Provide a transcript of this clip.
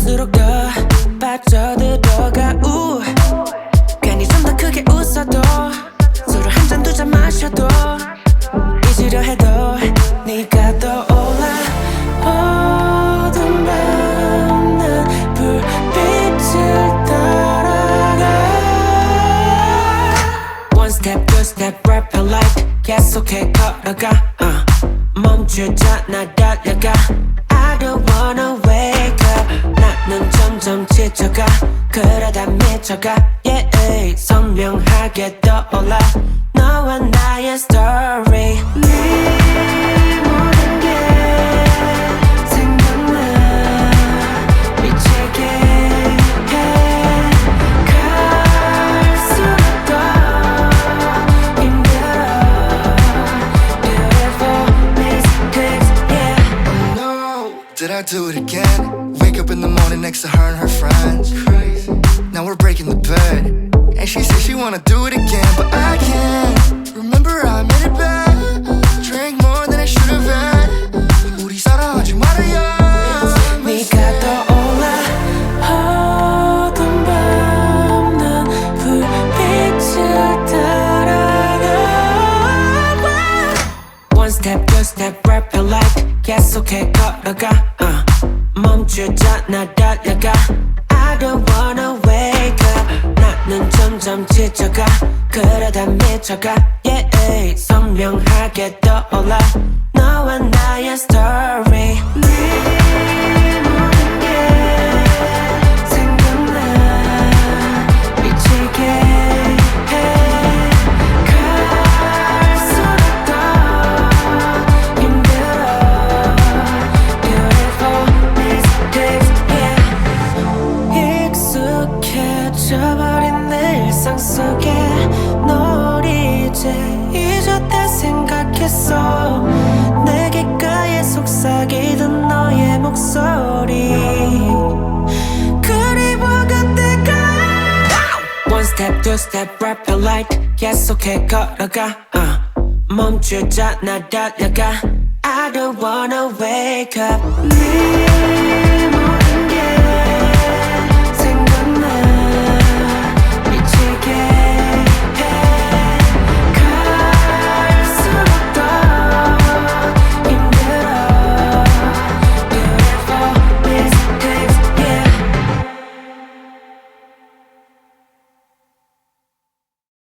갈수록 더 빠져들어가 괜히 좀 더 크게 웃어도 서로 한 잔 두 잔 마셔도 잊으려 해도 네가 떠올라 어둠 밤 난 불빛을 따라가 One step, two step, rapping like 계속해 걸어가 멈추잖아 달려가 I don't wanna wake up 나는 점점 지쳐가 그러다 미쳐가 yeah, 선명하게 떠올라 너와 나의 story 네 모든 게 생각나 미치게 해 갈수록 더 힘들어 Beautiful mistakes yeah No, did I do it again? Wake up in the morning next to her and her friends. Crazy. Now we're breaking the bed and she said she wanna do it again, but I can't. Remember I made it bad. Drank more than I should have had. 우리 사랑하지 말아요. 네가 떠올라 어둠 밤 난 불빛을 따라가 One step, two step, rapping like 계속해 걸어가 멈추잖아 달려가 I don't wanna wake up 나는 점점 지쳐가 그러다 미쳐가 yeah, 선명하게 떠올라 너와 나의 story 네 모든 게 생각나 미치게 해 갈수록 더 힘들어 Beautiful mistakes yeah 익숙해져버린 내 일상 속에 널 이제 잊었다 생각했어 내 귓가에 속삭이던 너의 목소리 그리워 그때가 One step, two step, rapping like 계속해 걸어가 멈추잖아 달려가 I don't wanna wake up 네